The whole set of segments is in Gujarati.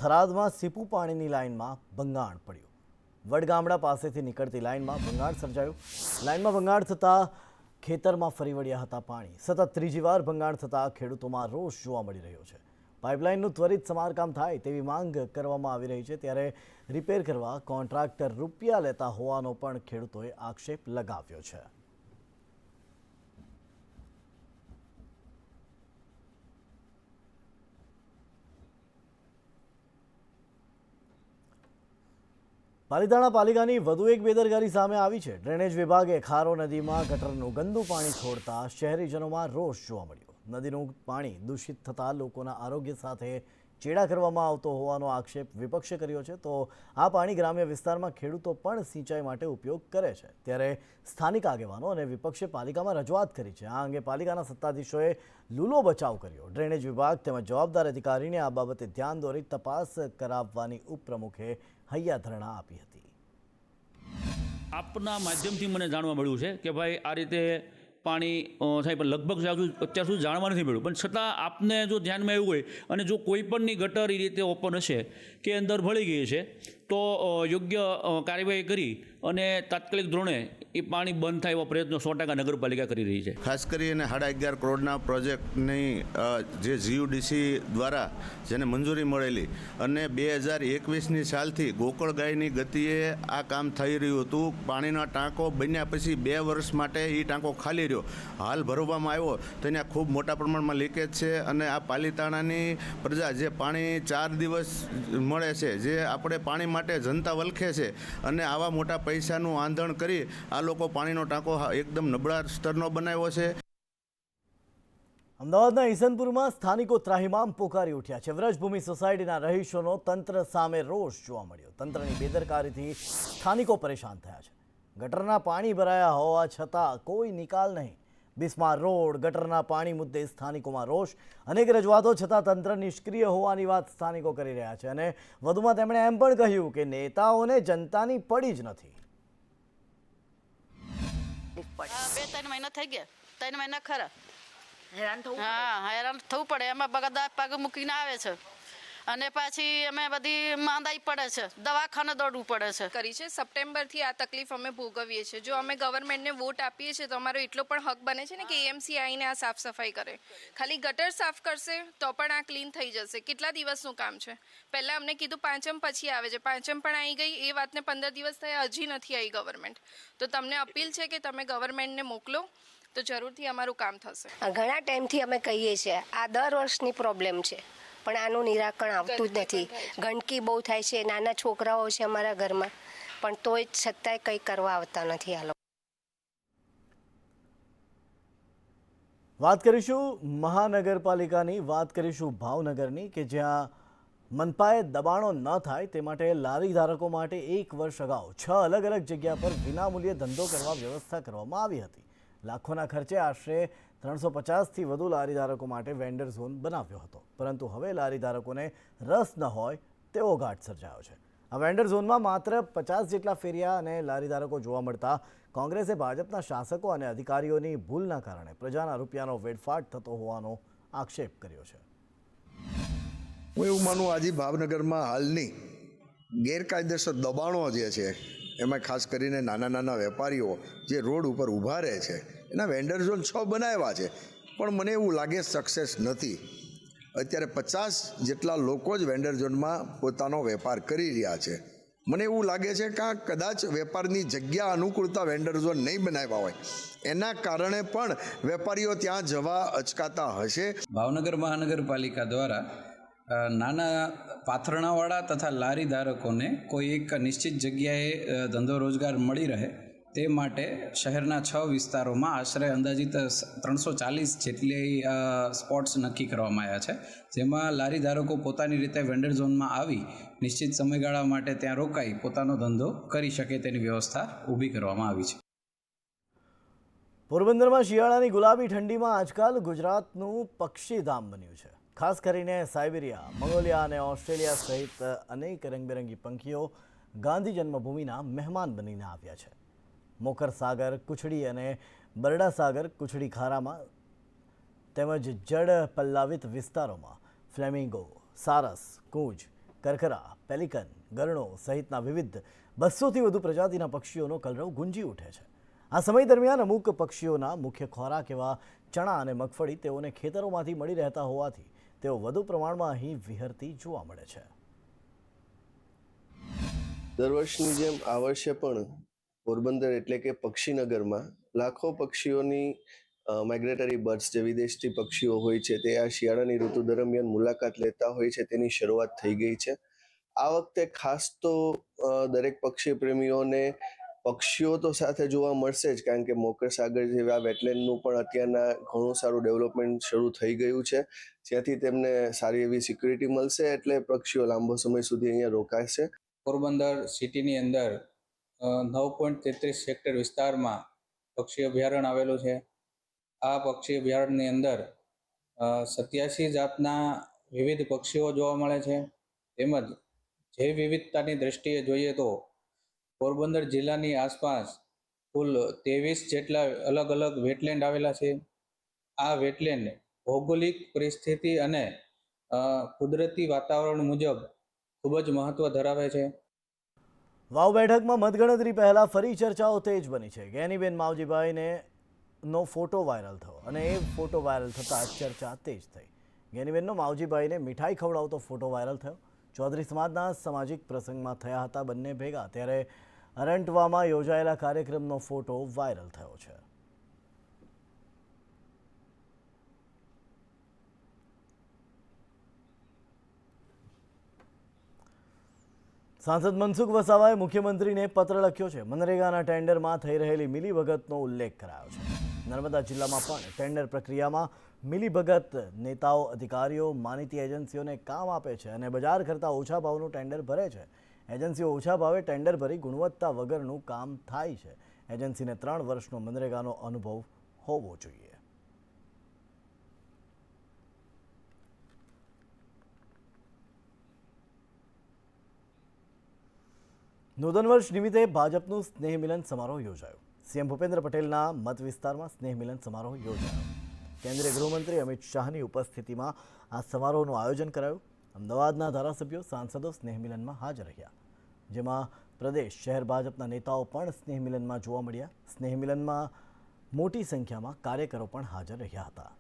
થરાદમાં સીપુ પાણીની લાઇનમાં ભંગાણ પડ્યું। વડગામડા પાસેથી નીકળતી લાઇનમાં ભંગાણ સર્જાયું। લાઇનમાં ભંગાણ થતાં ખેતરમાં ફરી વળ્યા હતા પાણી। સતત ત્રીજી વાર ભંગાણ થતાં ખેડૂતોમાં રોષ જોવા મળી રહ્યો છે। પાઇપલાઇનનું ત્વરિત સમારકામ થાય તેવી માંગ કરવામાં આવી રહી છે, ત્યારે રિપેર કરવા કોન્ટ્રાક્ટર રૂપિયા લેતા હોવાનો પણ ખેડૂતોએ આક્ષેપ લગાવ્યો છે। પાલિતાણા પાલિકાની વધુ એક બેદરકારી સામે આવી છે। ડ્રેનેજ વિભાગે ખારો નદીમાં ગટરનું ગંદુ પાણી છોડતા શહેરીજનોમાં રોષ જોવા મળ્યો। નદીનું પાણી દૂષિત થતાં લોકોના આરોગ્ય સાથે ચેડા કરવામાં આવતો હોવાનો આક્ષેપ વિપક્ષે કર્યો છે। તો આ પાણી ગ્રામ્ય વિસ્તારમાં ખેડૂતો પણ સિંચાઈ માટે ઉપયોગ કરે છે, ત્યારે સ્થાનિક આગેવાનો અને વિપક્ષે પાલિકામાં રજૂઆત કરી છે। આ અંગે પાલિકાના સત્તાધીશોએ લૂલો બચાવ કર્યો। ડ્રેનેજ વિભાગ તેમજ જવાબદાર અધિકારીને આ બાબતે ધ્યાન દોરી તપાસ કરાવવાની ઉપપ્રમુખે હૈયા ધરણા આપી હતી। આપના માધ્યમથી મને જાણવા મળ્યું છે કે ભાઈ આ રીતે પાણી થાય, પણ લગભગ અત્યાર સુધી જાણવા નથી મળ્યું। પણ છતાં આપને જો ધ્યાનમાં આવ્યું હોય અને જો કોઈ પણની ગટર એ રીતે ઓપન હશે કે અંદર ભળી ગઈ છે તો યોગ્ય કાર્યવાહી કરી અને તાત્કાલિક ધોરણે એ પાણી બંધ થાય એવા પ્રયત્નો 100% નગરપાલિકા કરી રહી છે। ખાસ કરીને 11.5 કરોડના પ્રોજેક્ટની જે જીયુડીસી દ્વારા જેને મંજૂરી મળેલી અને 2021ની સાલથી ગોકળ ગાયની ગતિએ આ કામ થઈ રહ્યું હતું। પાણીનો ટાંકો બન્યા પછી 2 વર્ષ માટે એ ટાંકો ખાલી રહ્યો, હાલ ભરવામાં આવ્યો તો એને ખૂબ મોટા પ્રમાણમાં લીકેજ છે। અને આ પાલિતાણાની પ્રજા જે પાણી 4 દિવસ મળે છે, જે આપણે પાણી માટે જનતા વલખે છે, અને આવા મોટા પૈસાનું આંધણ કરી આ લોકો પાણીનો ટાંકો એકદમ નબળા સ્તરનો બનાવ્યો છે। અમદાવાદના ઈસનપુરમાં સ્થાનિકો ત્રાહિમામ પોકારી ઉઠ્યા છે। વ્રજભૂમિ સોસાયટીના રહીશોનો તંત્ર સામે રોષ જોવા મળ્યો। તંત્રની બેદરકારીથી સ્થાનિકો પરેશાન થયા છે। ગટરના પાણી ભરાયા હોવા છતાં કોઈ નિકાલ નહીં। બિસ્માર રોડ ગટરના પાણી મુદ્દે સ્થાનિકોમાં રોષ। અનેક રજૂઆતો છતાં તંત્ર નિષ્ક્રિય હોવાની વાત સ્થાનિકો કરી રહ્યા છે, અને વધુમાં તેમણે એમ પણ કહ્યું કે નેતાઓને જનતાની પડી જ નથી। 2-3 મહિના થઈ ગયા, 3 મહિના ખરા હેરાન થવું પડે। એમાં બગદા પગ મૂકીને આવે છે અને પાછી અમે બધી માંદાઈ પડે છે, દવાખાને દોડવું પડે છે। કરી છે સપ્ટેમ્બરથી આ તકલીફ અમે ભોગવીએ છીએ। જો અમે ગવર્મેન્ટને વોટ આપીએ છીએ તો અમારો એટલો પણ હક બને છે ને કે એએમસી આવીને આ સાફ સફાઈ કરે। ખાલી ગટર સાફ કરશે તો પણ આ ક્લીન થઈ જશે। કેટલા દિવસનું કામ છે? પહેલાં અમને કીધું પાંચમ પછી આવે છે, પાંચમ પણ આવી ગઈ, એ વાતને 15 દિવસ થયા, હજી નથી આવી ગવર્મેન્ટ। તો તમને અપીલ છે કે તમે ગવર્મેન્ટને મોકલો તો જરૂરથી અમારું કામ થશે। ઘણા ટાઈમથી અમે કહીએ છીએ આ દર વર્ષની પ્રોબ્લેમ છે, પણ આનું નિરાકરણ આવતું જ નથી। ગંદકી બહુ થાય છે, નાના છોકરાઓ છે અમારા ઘરમાં, પણ તોય છતાંય કંઈ કરવા આવતા નથી આ લોકો। વાત કરીશું મહાનગરપાલિકાની, વાત કરીશું ભાવનગરની, કે જ્યાં મનપાએ દબાણો ન થાય તે માટે લારી ધારકો માટે 1 વર્ષ અગાઉ 6 અલગ અલગ જગ્યા પર વિનામૂલ્યે ધંધો કરવા વ્યવસ્થા કરવામાં આવી હતી। લાખોના ખર્ચે આશરે 350થી વધુ લારીધારકો માટે વેન્ડર ઝોન બનાવ્યો હતો, પરંતુ હવે લારીધારકોને રસ ન હોય તેવો ઘાટ સર્જાયો છે। આ વેન્ડર ઝોનમાં માત્ર 50 જેટલા ફેરિયા અને લારીધારકો જોવા મળતા કોંગ્રેસે ભાજપના શાસકો અને અધિકારીઓની ભૂલના કારણે પ્રજાના રૂપિયાનો વેડફાટ થતો હોવાનો આક્ષેપ કર્યો છે। હું એવું માનું, આજે ભાવનગરમાં હાલની ગેરકાયદેસર દબાણો જે છે એમાં ખાસ કરીને નાના નાના વેપારીઓ જે રોડ ઉપર ઊભા રહે છે એના વેન્ડર ઝોન 6 બનાવ્યા છે, પણ મને એવું લાગે સક્સેસ નથી। અત્યારે 50 જેટલા લોકો જ વેન્ડર ઝોનમાં પોતાનો વેપાર કરી રહ્યા છે। મને એવું લાગે છે કે કદાચ વેપારની જગ્યા અનુકૂળતા વેન્ડર ઝોન નહીં બનાવ્યા હોય એના કારણે પણ વેપારીઓ ત્યાં જવા અચકાતા હશે। ભાવનગર મહાનગરપાલિકા દ્વારા નાના પાથરણાવાળા તથા લારી ધારકોને કોઈ એક નિશ્ચિત જગ્યાએ ધંધો રોજગાર મળી રહે તે માટે શહેરના 6 વિસ્તારોમાં આશરે અંદાજિત 340 જેટલી સ્પોટ્સ નક્કી કરવામાં આવ્યા છે, જેમાં લારી ધારકો પોતાની રીતે વેન્ડર ઝોનમાં આવી નિશ્ચિત સમયગાળા માટે ત્યાં રોકાઈ પોતાનો ધંધો કરી શકે તેની વ્યવસ્થા ઊભી કરવામાં આવી છે। પોરબંદરમાં શિયાળાની ગુલાબી ઠંડીમાં આજકાલ ગુજરાતનું પક્ષીધામ બન્યું છે। ખાસ કરીને સાઇબેરિયા, મંગોલિયા અને ઓસ્ટ્રેલિયા સહિત અનેક રંગબેરંગી પંખીઓ ગાંધી જન્મભૂમિના મહેમાન બનીને આવ્યા છે। મોખર સાગર, કુછડી અને બરડા સાગર, કુછડી ખારામાં તેમજ જળ પલ્લાવિત વિસ્તારોમાં ફ્લેમિંગો, સારસ, કૂંજ, કરકરા, પેલિકન, ગરણો સહિતના વિવિધ 200થી વધુ પ્રજાતિના પક્ષીઓનો કલરવ ગુંજી ઉઠે છે. આ સમય દરમિયાન અમુક પક્ષીઓના મુખ્ય ખોરાક એવા ચણા અને મગફળી તેઓને ખેતરોમાંથી મળી રહેતા હોવાથી તેઓ વધુ પ્રમાણમાં અહીં વિહરતી જોવા મળે છે. દર વર્ષની જેમ આ વર્ષે પણ પોરબંદર એટલે કે પક્ષીનગરમાં લાખો પક્ષીઓની માઇગ્રેટરી બર્ડ્સ જે વિદેશી પક્ષીઓ હોય છે તે આ શિયાળાની ઋતુ દરમિયાન મુલાકાત લેતા હોય છે તેની શરૂઆત થઈ ગઈ છે. આ વખતે ખાસ તો દરેક પક્ષી પ્રેમીઓને પક્ષીઓ તો સાથે જોવા મળશે જ, કારણ કે મોકર સાગર જેવા વેટલેન્ડનું પણ અત્યારના ઘણું સારું ડેવલપમેન્ટ શરૂ થઈ ગયું છે, જ્યાંથી તેમને સારી એવી સિક્યુરિટી મળશે, એટલે પક્ષીઓ લાંબો સમય સુધી અહીંયા રોકાશે. પોરબંદર સિટીની અંદર 9.33 હેક્ટર વિસ્તારમાં પક્ષી અભયારણ્ય આવેલું છે. આ પક્ષી અભયારણ્યની અંદર 87 જાતના વિવિધ પક્ષીઓ જોવા મળે છે. તેમજ જૈવ વિવિધતાની દ્રષ્ટિએ જોઈએ તો પોરબંદર જિલ્લાની આસપાસ કુલ 23 જેટલા અલગ અલગ વેટલેન્ડ આવેલા છે. આ વેટલેન્ડ ભૌગોલિક પરિસ્થિતિ અને કુદરતી વાતાવરણ મુજબ ખૂબ જ મહત્વ ધરાવે છે. વાવ બેઠકમાં મતગણતરી પહેલા ફરી ચર્ચાઓ તેજ બની છે. ગેનીબેન માવજીભાઈને નો ફોટો વાયરલ થયો અને એ ફોટો વાયરલ થતાં ચર્ચા તેજ થઈ. ગેનીબેનનો માવજીભાઈને મીઠાઈ ખવડાવતો ફોટો વાયરલ થયો. ચૌધરી સમાજના સામાજિક પ્રસંગમાં થયા હતા બંને ભેગા, ત્યારે અરંટવામાં યોજાયેલા કાર્યક્રમનો ફોટો વાયરલ થયો છે. સાંસદ મનસુખ વસાવાએ મુખ્યમંત્રીને પત્ર લખ્યો છે. મનરેગાના ટેન્ડરમાં થઈ રહેલી મિલીભગતનો ઉલ્લેખ કરાયો છે. નર્મદા જિલ્લામાં પણ ટેન્ડર પ્રક્રિયામાં મિલીભગત નેતાઓ, અધિકારીઓ માનીતી એજન્સીઓને કામ આપે છે અને બજાર કરતાં ઓછા ભાવનું ટેન્ડર ભરે છે. એજન્સીઓ ઓછા ભાવે ટેન્ડર ભરી ગુણવત્તા વગરનું કામ થાય છે. એજન્સીને 3 વર્ષનો મનરેગાનો અનુભવ હોવો જોઈએ. નૂતન વર્ષ નિમિત્તે ભાજપનું સ્નેહ મિલન સમારોહ યોજાયો. સીએમ ભૂપેન્દ્ર પટેલના મત વિસ્તારમાં સ્નેહ મિલન સમારોહ યોજાયો. કેન્દ્રીય ગૃહમંત્રી અમિત શાહની ઉપસ્થિતિમાં આ સમારોહનું આયોજન કરાયું. અમદાવાદના ધારાસભ્યો, સાંસદો સ્નેહ મિલનમાં હાજર રહ્યા, જેમાં પ્રદેશ શહેર ભાજપના નેતાઓ પણ સ્નેહ મિલનમાં જોવા મળ્યા. સ્નેહ મિલનમાં મોટી સંખ્યામાં કાર્યકરો પણ હાજર રહ્યા હતા.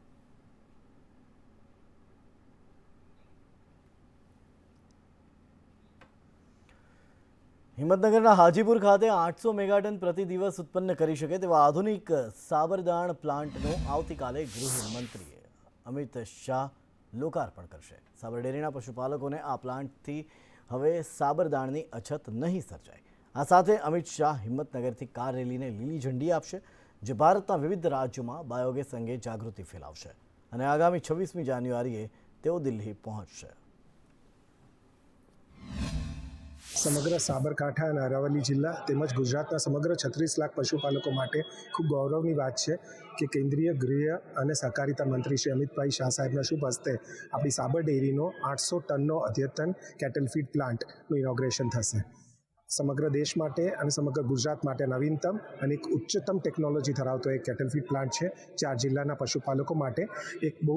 હિંમતનગરના હાજીપુર ખાતે 800 મેગાટન પ્રતિ દિવસ ઉત્પન્ન કરી શકે તેવા આધુનિક સાબરદાણ પ્લાન્ટનું આવતીકાલે ગૃહમંત્રી અમિત શાહ લોકાર્પણ કરશે. સાબર ડેરીના પશુપાલકોને આ પ્લાન્ટથી હવે સાબરદાણની અછત નહીં સર્જાય. આ સાથે અમિત શાહ હિંમતનગરથી કાર રેલીને લીલી ઝંડી આપશે, જે ભારતના વિવિધ રાજ્યોમાં બાયોગેસ અંગે જાગૃતિ ફેલાવશે અને આગામી 26મી જાન્યુઆરીએ તેઓ દિલ્હી પહોંચશે. સમગ્ર સાબરકાંઠા અને અરવલ્લી જિલ્લા તેમજ ગુજરાતના સમગ્ર 36 લાખ પશુપાલકો માટે ખૂબ ગૌરવની વાત છે કે કેન્દ્રીય ગૃહ અને સહકારિતા મંત્રી શ્રી અમિતભાઈ શાહ સાહેબના શુભ હસ્તે આપણી સાબર ડેરીનો 800 ટનનો અદ્યતન કેટલ ફીડ પ્લાન્ટનું ઇનોગ્રેશન થશે. સમગ્ર દેશ માટે અને સમગ્ર ગુજરાત માટે નવીનતમ અને એક ઉચ્ચતમ ટેકનોલોજી ધરાવતો એક કેટલ ફીડ પ્લાન્ટ છે, જે આ જિલ્લાના પશુપાલકો માટે એક બહુ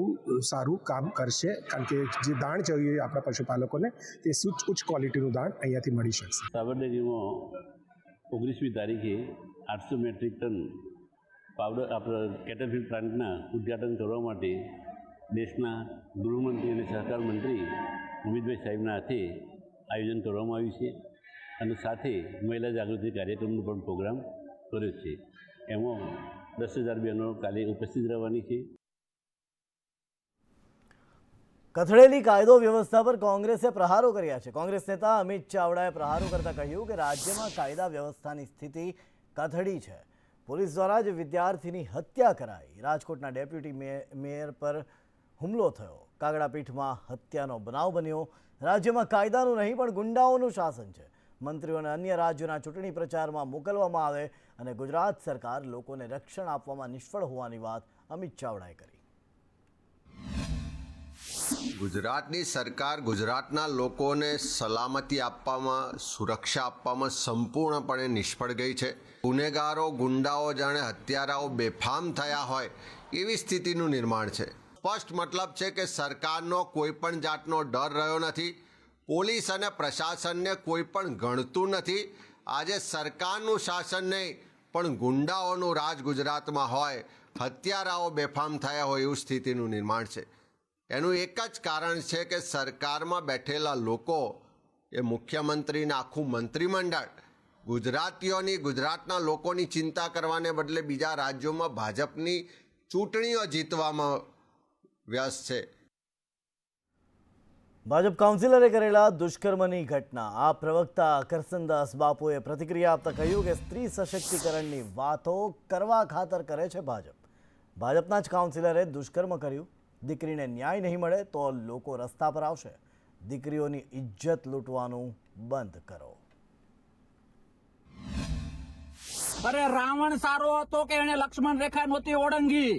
સારું કામ કરશે, કારણ કે જે દાણ જોઈએ આપણા પશુપાલકોને તે ઉચ્ચ ક્વોલિટીનું દાણ અહીંયાથી મળી શકશે. સાબર ડેરીમાં 19મી તારીખે 800 મેટ્રિક ટન પાવડર આપણા કેટલ ફીડ પ્લાન્ટના ઉદ્ઘાટન કરવા માટે દેશના ગૃહમંત્રી અને સહકાર મંત્રી અમિતભાઈ સાહેબના હાથે આયોજન કરવામાં આવ્યું છે અને સાથે મહિલા જાગૃતિ કાર્યક્રમનો પણ પ્રોગ્રામ કર્યો છે. એમાં 10,000 બહેનો કાલે ઉપસ્થિત રહેવાની છે. કથળેલી કાયદો વ્યવસ્થા પર કોંગ્રેસે પ્રહારો કર્યા છે. કોંગ્રેસ નેતા અમિત ચાવડાએ પ્રહારો કરતા કહ્યું કે રાજ્યમાં કાયદા વ્યવસ્થાની સ્થિતિ કથળી છે. પોલીસ દ્વારા જ વિદ્યાર્થીની હત્યા કરાઈ. રાજકોટના ડેપ્યુટી મેયર પર હુમલો થયો. કાગડાપીઠમાં હત્યાનો બનાવ બન્યો. રાજ્યમાં કાયદાનું નહીં પણ ગુંડાઓનું શાસન છે. મંત્રીઓને અન્ય રાજ્યોના ચૂંટણી પ્રચારમાં મોકલવામાં આવે અને ગુજરાત સરકાર લોકોને રક્ષણ આપવામાં નિષ્ફળ હોવાની વાત અમિત ચાવડાએ કરી. ગુજરાતની સરકાર ગુજરાતના લોકોને સલામતી આપવામાં, સુરક્ષા આપવામાં સંપૂર્ણપણે નિષ્ફળ ગઈ છે. ગુનેગારો, ગુંડાઓ જાણે હત્યારાઓ બેફામ થયા હોય એવી સ્થિતિનું નિર્માણ છે. સ્પષ્ટ મતલબ છે કે સરકારનો કોઈ પણ જાતનો ડર રહ્યો નથી. પોલીસ અને પ્રશાસનને કોઈ પણ ગણતું નથી. આજે સરકારનું શાસન નહીં પણ ગુંડાઓનું રાજ ગુજરાતમાં હોય, હત્યારાઓ બેફામ થયા હોય એવું સ્થિતિનું નિર્માણ છે. એનું એક જ કારણ છે કે સરકારમાં બેઠેલા લોકો, એ મુખ્યમંત્રીને આખું મંત્રીમંડળ ગુજરાતીઓની, ગુજરાતના લોકોની ચિંતા કરવાને બદલે બીજા રાજ્યોમાં ભાજપની ચૂંટણીઓ જીતવામાં વ્યસ્ત છે. ભાજપ કાઉન્સિલરે કરેલા દુષ્કર્મની ઘટના. આ પ્રવક્તા કરસનદાસ બાપુએ પ્રતિક્રિયા આપતા કહ્યું કે સ્ત્રી સશક્તિકરણની વાતો કરવા ખાતર કરે છે ભાજપ. ભાજપના જ કાઉન્સિલરે દુષ્કર્મ કર્યું. દીકરીને ન્યાય નહીં મળે તો લોકો રસ્તા પર આવશે. દીકરીઓની ઇજ્જત લૂંટવાનું બંધ કરો. અરે રાવણ સારો હતો કે એને લક્ષ્મણ રેખા નહોતી ઓળંગી.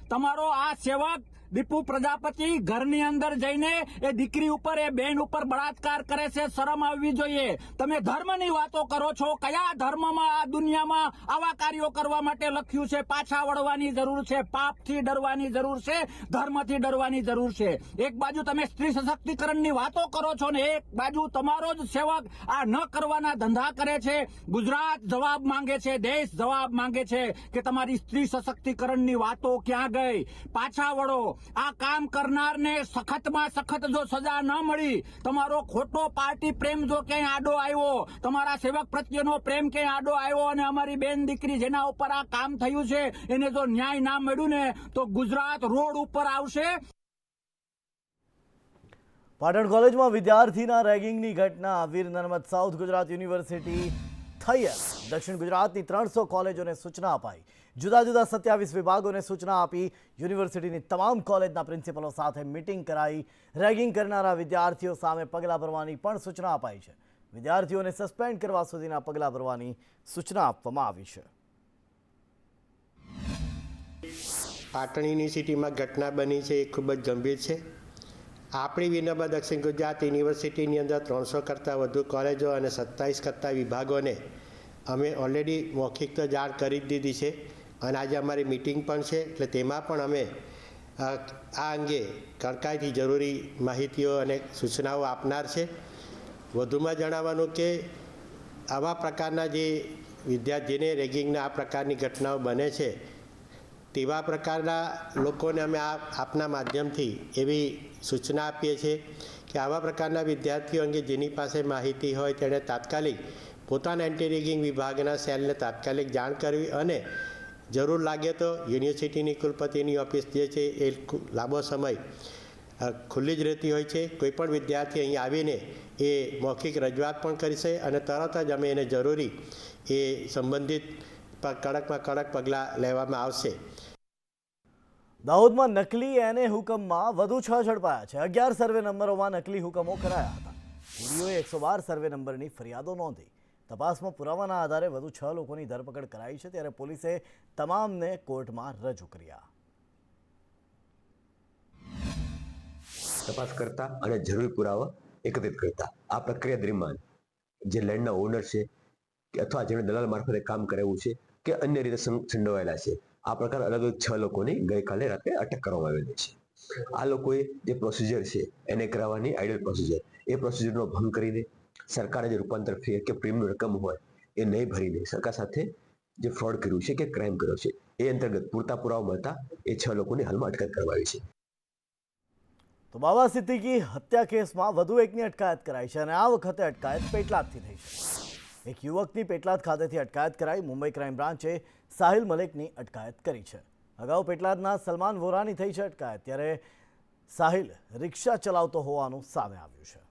તમારો આ સેવક દીપુ પ્રજાપતિ ઘરની અંદર જઈને એ દીકરી ઉપર, એ બેન ઉપર બળાત્કાર કરે છે. શરમ આવવી જોઈએ. તમે ધર્મની વાતો કરો છો. કયા ધર્મમાં આ દુનિયામાં આવા કાર્યો કરવા માટે લખ્યું છે? પાછા વળવાની જરૂર છે. પાપથી ડરવાની જરૂર છે. ધર્મથી ડરવાની જરૂર છે. એક બાજુ તમે સ્ત્રી સશક્તિકરણની વાતો કરો છો ને એક બાજુ તમારો જ સેવક આ ન કરવાના ધંધા કરે છે. ગુજરાત જવાબ માંગે છે, દેશ જવાબ માંગે છે કે તમારી સ્ત્રી સશક્તિકરણની વાતો ક્યાં ગઈ? પાછા વળો. આ કામ કરનારને સખતમાં સખત જો સજા ન મળી, તમારો ખોટો પાર્ટી પ્રેમ જો ક્યાંય આડો આવ્યો, તમારા સેવક પ્રત્યેનો પ્રેમ ક્યાંય આડો આવ્યો અને અમારી બેન દીકરી જેના ઉપર આ કામ થયું છે એને જો ન્યાય ના મળ્યું ને તો ગુજરાત રોડ ઉપર આવશે. પાટણ કોલેજમાં વિદ્યાર્થીના રેગિંગની ઘટના. વીર નર્મદ સાઉથ ગુજરાત યુનિવર્સિટી થયેલ દક્ષિણ ગુજરાતની 300 કોલેજોને સૂચના અપાઈ. જુદા જુદા 27 વિભાગોને સૂચના આપી યુનિવર્સિટીની તમામ કોલેજના પ્રિન્સિપલો સાથે મીટિંગ કરાઈ. રેગિંગ કરનારા વિદ્યાર્થીઓ સામે પગલાં ભરવાની પણ સૂચના અપાઈ છે. વિદ્યાર્થીઓને સસ્પેન્ડ કરવા સુધીના પગલાં ભરવાની સૂચના આપવામાં આવી છે. પાટણ યુનિવર્સિટીમાં ઘટના બની છે એ ખૂબ જ ગંભીર છે. આપણી વીર નર્મદ દક્ષિણ ગુજરાત યુનિવર્સિટીની અંદર 300 કરતાં વધુ કોલેજો અને 27 કરતાં વિભાગોને અમે ઓલરેડી મૌખિક તો જાણ કરી જ દીધી છે અને આજે અમારી મિટિંગ પણ છે. એટલે તેમાં પણ અમે આ અંગે કડકાઈથી જરૂરી માહિતીઓ અને સૂચનાઓ આપનાર છે. વધુમાં જણાવવાનું કે આવા પ્રકારના જે વિદ્યાર્થીને રેગિંગના આ પ્રકારની ઘટનાઓ બને છે તેવા પ્રકારના લોકોને અમે આપના માધ્યમથી એવી સૂચના આપીએ છીએ કે આવા પ્રકારના વિદ્યાર્થીઓ અંગે જેની પાસે માહિતી હોય તેણે તાત્કાલિક પોતાના એન્ટી રેગિંગ વિભાગના સેલને તાત્કાલિક જાણ કરવી અને જરૂર લાગે તો યુનિવર્સિટીની કુલપતિની ઓફિસ જે છે એ લાંબો સમય ખુલ્લી જ રહેતી હોય છે. કોઈપણ વિદ્યાર્થી અહીં આવીને એ મૌખિક રજૂઆત પણ કરી છે અને તરત જ અમે એને જરૂરી એ સંબંધિત કડકમાં કડક પગલાં લેવામાં આવશે. દાહોદમાં નકલી એને હુકમમાં વધુ 6 ઝડપાયા છે. 11 સર્વે નંબરોમાં નકલી હુકમો કરાયા હતા. ઈડીઓએ 112 સર્વે નંબરની ફરિયાદો નોંધી. તપાસમાં પુરાવાના આધારે વધુ 6 લોકોની ધરપકડ કરાઈ છે. ત્યારે પોલીસે તમામને કોર્ટમાં રજૂ કર્યા. તપાસ કરતા અને જરૂરી પુરાવા એકત્રિત કરતા આ પ્રક્રિયા દરમિયાન જે લેન્ડના ઓનર છે કે અથવા જેણે દલાલ મારફતે કામ કરાવ્યું છે કે અન્ય રીતે સંડોવાયેલા છે, આ પ્રકાર અલગ અલગ 6 લોકોની ગઈકાલે રાત્રે અટક કરવામાં આવેલી છે. આ લોકોએ જે પ્રોસિજર છે એને કરાવવાની આઈડિયલ પ્રોસિજર, એ પ્રોસિજરનો ભંગ કરીને સરકારે જે રૂપાંતર ફી કે પ્રીમિયમ રકમ હોય એ નહીં ભરીને સરકાર સાથે જે ફ્રોડ કર્યું છે કે ક્રાઇમ કર્યો છે એ અંતર્ગત પૂરતા પુરાવા મળતા એ 6 લોકોની હાલમાં અટકાયત કરવામાં આવી છે. તો બાબા સિદ્દીકી હત્યા કેસમાં વધુ એકની અટકાયત કરાઈ છે અને આ વખતે અટકાયત પેટલાદથી થઈ છે. એક યુવકની પેટલાદ ખાતેથી અટકાયત કરાઈ. મુંબઈ ક્રાઇમ બ્રાન્ચે સાહિલ મલિકની અટકાયત કરી છે. અગાઉ પેટલાદના સલમાન વોરાની થઈ છે અટકાયત. ત્યારે સાહિલ રિક્ષા ચલાવતો હોવાનું સામે આવ્યું છે.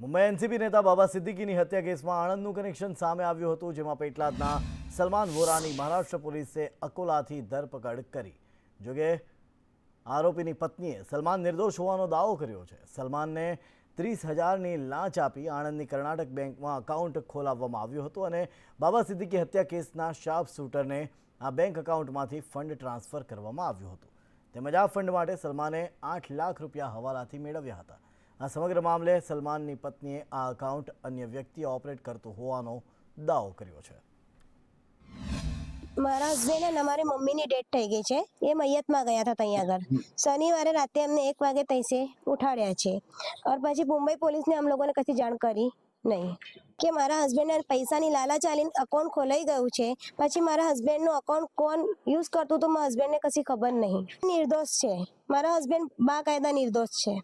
મુંબઈ એનસીપી નેતા બાબા સિદ્દીકીની હત્યા કેસમાં આણંદનું કનેક્શન સામે આવ્યું હતું, જેમાં પેટલાદના સલમાન વોરાની મહારાષ્ટ્ર પોલીસે અકોલાથી ધરપકડ કરી. જોકે આરોપીની પત્નીએ સલમાન નિર્દોષ હોવાનો દાવો કર્યો છે. સલમાનને 30,000ની લાંચ આપી આણંદની કર્ણાટક બેંકમાં અકાઉન્ટ ખોલાવવામાં આવ્યું હતું અને બાબા સિદ્દીકી હત્યા કેસના શાર્પ શૂટરને આ બેંક અકાઉન્ટમાંથી ફંડ ટ્રાન્સફર કરવામાં આવ્યું હતું. તેમજ આ ફંડ માટે સલમાને 8 લાખ રૂપિયા હવાલાથી મેળવ્યા હતા. આ સમગ્ર મામલે સલમાનની પત્નીએ આ અકાઉન્ટ અન્ય વ્યક્તિ ઓપરેટ કરતું હોવાનો દાવો કર્યો છે. મારા હસબન્ડ અને મારી મમ્મીની ડેથ થઈ ગઈ છે. એ મૈયતમાં ગયા હતા ત્યાં આગળ. શનિવારે રાતે અમને 1 વાગે તૈસે ઉઠાડ્યા છે. और પછી મુંબઈ પોલીસને हम લોકોને કશી જાણ કરી નહીં કે મારા હસબન્ડને પૈસાની લાલચ આલીને અકાઉન્ટ ખોલાઈ ગયું છે. પછી મારા હસબન્ડનું અકાઉન્ટ કોણ યુઝ કરતું તો મારા હસબન્ડને કશી ખબર નહીં. નિર્દોષ છે. મારા હસબન્ડ બાકાયદા નિર્દોષ છે.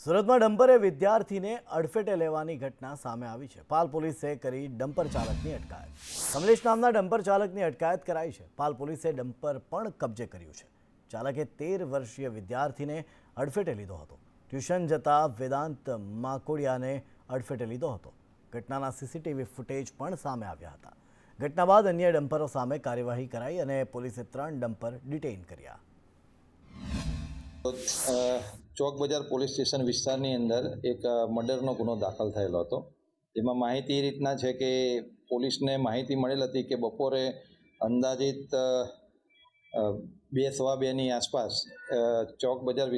સુરતમાં ડમ્પરે વિદ્યાર્થીને અડફેટે લેવાની ઘટના સામે આવી છે. પાલ પોલીસે કરી ડમ્પર ચાલકની અટકાયત. કમલેશ નામના ડમ્પર ચાલકની અટકાયત કરાઈ છે. પાલ પોલીસે ડમ્પર પણ કબજે કર્યું છે. ચાલકે 13 વર્ષીય વિદ્યાર્થીને અડફેટે લીધો હતો. ટ્યુશન જતા વેદાંત માકોડિયાને અડફેટે લીધો હતો. ઘટનાના સીસીટીવી ફૂટેજ પણ સામે આવ્યા હતા. ઘટના બાદ અન્ય ડમ્પરો સામે કાર્યવાહી કરાઈ અને પોલીસે 3 ડમ્પર ડિટેઇન કર્યા. ચોક બજાર પોલીસ સ્ટેશન વિસ્તારની અંદર એક મર્ડરનો ગુનો દાખલ થયેલો હતો. જેમાં માહિતી એ રીતના છે કે પોલીસને માહિતી મળેલ હતી કે બપોરે અંદાજિત 2:15ની આસપાસ ચોક બજાર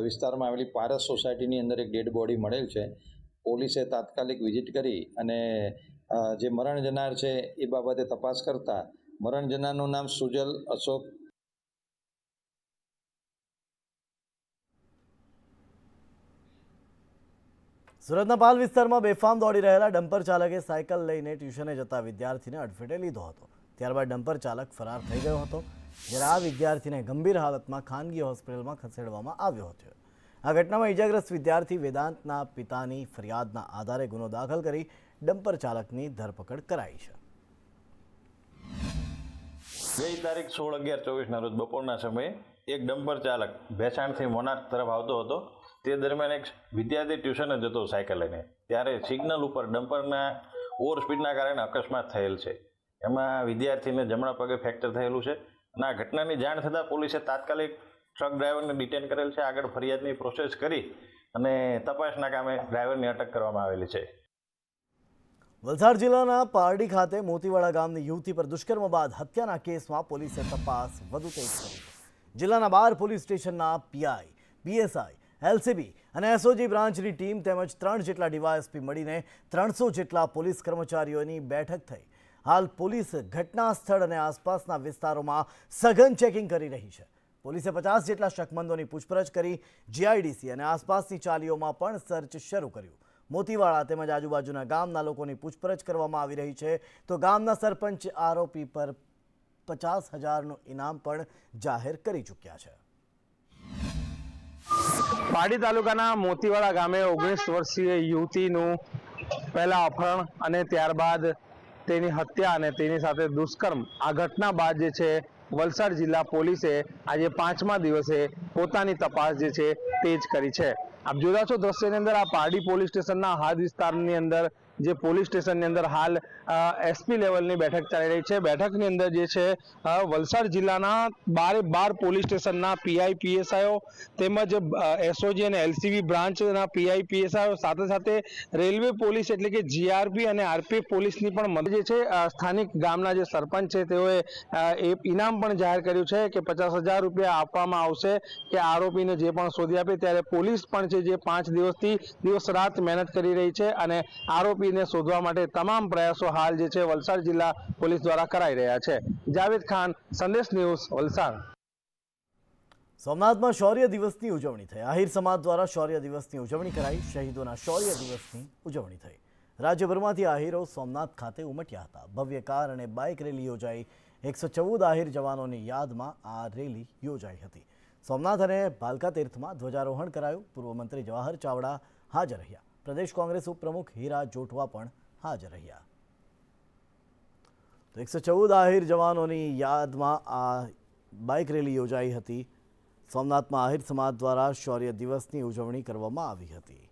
વિસ્તારમાં આવેલી પારસ સોસાયટીની અંદર એક ડેડ બોડી મળેલ છે. પોલીસે તાત્કાલિક વિઝિટ કરી અને જે મરણ જનાર છે એ બાબતે તપાસ કરતા મરણ જનારનું નામ સુજલ અશોક સુરતના પાલ વિસ્તારમાં બેફામ દોડી રહેલા ડમ્પર ચાલકે સાયકલ લઈને ટ્યુશને જતા વિદ્યાર્થીને અડફેટે લીધો હતો. ત્યારબાદ ડમ્પર ચાલક ફરાર થઈ ગયો હતો. જ્યારે આ વિદ્યાર્થીને ગંભીર હાલતમાં ખાનગી હોસ્પિટલમાં ખસેડવામાં આવ્યો હતો. આ ઘટનામાં ઇજાગ્રસ્ત વિદ્યાર્થી વેદાંતના પિતાની ફરિયાદના આધારે ગુનો દાખલ કરી ડમ્પર ચાલકની ધરપકડ કરાઈ છે. ગઈ તારીખ 16/11/24ના રોજ બપોરના સમયે એક ડમ્પર ચાલક ભેસાણથી મોનાક તરફ આવતો હતો. તે દરમિયાન એક વિદ્યાર્થી ટ્યુશને જતો સાયકલ લઈને, ત્યારે સિગ્નલ ઉપર ડમ્પરના ઓવર સ્પીડના કારણે અકસ્માત થયેલ છે. એમાં વિદ્યાર્થીને જમણા પગે ફ્રેક્ચર થયેલું છે અને આ ઘટનાની જાણ થતાં પોલીસે તાત્કાલિક ટ્રક ડ્રાઈવરને ડિટેન કરેલ છે. આગળ ફરિયાદની પ્રોસેસ કરી અને તપાસના કામે ડ્રાઈવરની અટક કરવામાં આવેલી છે. વલસાડ જિલ્લાના પારડી ખાતે મોતીવાડા ગામની યુવતી પર દુષ્કર્મ બાદ હત્યાના કેસમાં પોલીસે તપાસ વધુ તેજ કરી. જિલ્લાના 12 પોલીસ સ્ટેશનના પીઆઈ, પીએસઆઈ, એલસીબી અને એસઓજી બ્રાન્ચની ટીમ તેમજ 3 જેટલા ડીવાયએસપી મળીને 300 જેટલા પોલીસ કર્મચારીઓની બેઠક થઈ. હાલ પોલીસ ઘટના સ્થળ અને આસપાસના વિસ્તારોમાં સઘન ચેકિંગ કરી રહી છે. પોલીસે 50 જેટલા શકમંદોની પૂછપરછ કરી. જીઆઈડીસી અને આસપાસની ચાલીઓમાં પણ સર્ચ શરૂ કર્યું. મોતીવાડા તેમજ આજુબાજુના ગામના લોકોની પૂછપરછ કરવામાં આવી રહી છે. તો ગામના સરપંચ આરોપી પર 50,000નું ઇનામ પણ જાહેર કરી ચૂક્યા છે. પારડી તાલુકાના મોતીવાડા ગામે 19 વર્ષીય યુવતીનું પહેલા અપહરણ અને ત્યારબાદ તેની હત્યા અને તેની સાથે દુષ્કર્મ, આ ઘટના બાદ જે છે વલસાડ જિલ્લા પોલીસે આજે 5મા દિવસે પોતાની તપાસ જે છે તેજ કરી છે. આપ જોતા છો દ્રશ્યની અંદર આ પારડી પોલીસ સ્ટેશનના હાદ વિસ્તારની અંદર જે પોલીસ સ્ટેશનની અંદર હાલ એસપી લેવલની બેઠક ચાલી રહી છે. બેઠકની અંદર જે છે વલસાડ જિલ્લાના 12 પોલીસ સ્ટેશનના પીઆઈ, પીએસઆઈઓ તેમજ એસઓજી અને એલસીબી બ્રાન્ચના પીઆઈ, પીએસઆઈઓ સાથે સાથે રેલવે પોલીસ એટલે કે જીઆરપી અને આરપીએફ પોલીસની પણ મદદ જે છે સ્થાનિક ગામના જે સરપંચ છે તેઓએ ઇનામ પણ જાહેર કર્યું છે કે 50,000 રૂપિયા આપવામાં આવશે કે આરોપીને જે પણ શોધી આપે. ત્યારે પોલીસ પણ છે જે 5 દિવસથી દિવસ રાત મહેનત કરી રહી છે અને આરોપીને શોધવા માટે તમામ પ્રયાસો હાલ જે છે વલસાડ જિલ્લા પોલીસ દ્વારા કરાઈ રહ્યા છે. જાવેદ ખાન, સંદેશ ન્યૂઝ, વલસાડ. સોમનાથમાં શૌર્ય દિવસની ઉજવણી થઈ. આહિર સમાજ દ્વારા શૌર્ય દિવસની ઉજવણી કરાઈ. શહીદોના શૌર્ય દિવસની ઉજવણી થઈ. રાજ્યભરમાંથી આહિરો સોમનાથ ખાતે ઉમટ્યા હતા. ભવ્ય કાર અને બાઇક રેલી યોજાઈ. 114 આહિર જવાનોની યાદમાં આ રેલી યોજાઈ હતી. સોમનાથ અને ભાલકા તીર્થમાં ધ્વજારોહણ કરાયું. પૂર્વ મંત્રી જવાહર ચાવડા હાજર રહ્યા. પ્રદેશ કોંગ્રેસ ઉપપ્રમુખ હીરા જોટવા પણ હાજર રહ્યા. તો 114 આહિર જવાનોની યાદમાં આ બાઇક રેલી યોજાઈ હતી. સોમનાથમાં આહિર સમાજ દ્વારા શૌર્ય દિવસની ઉજવણી કરવામાં આવી હતી.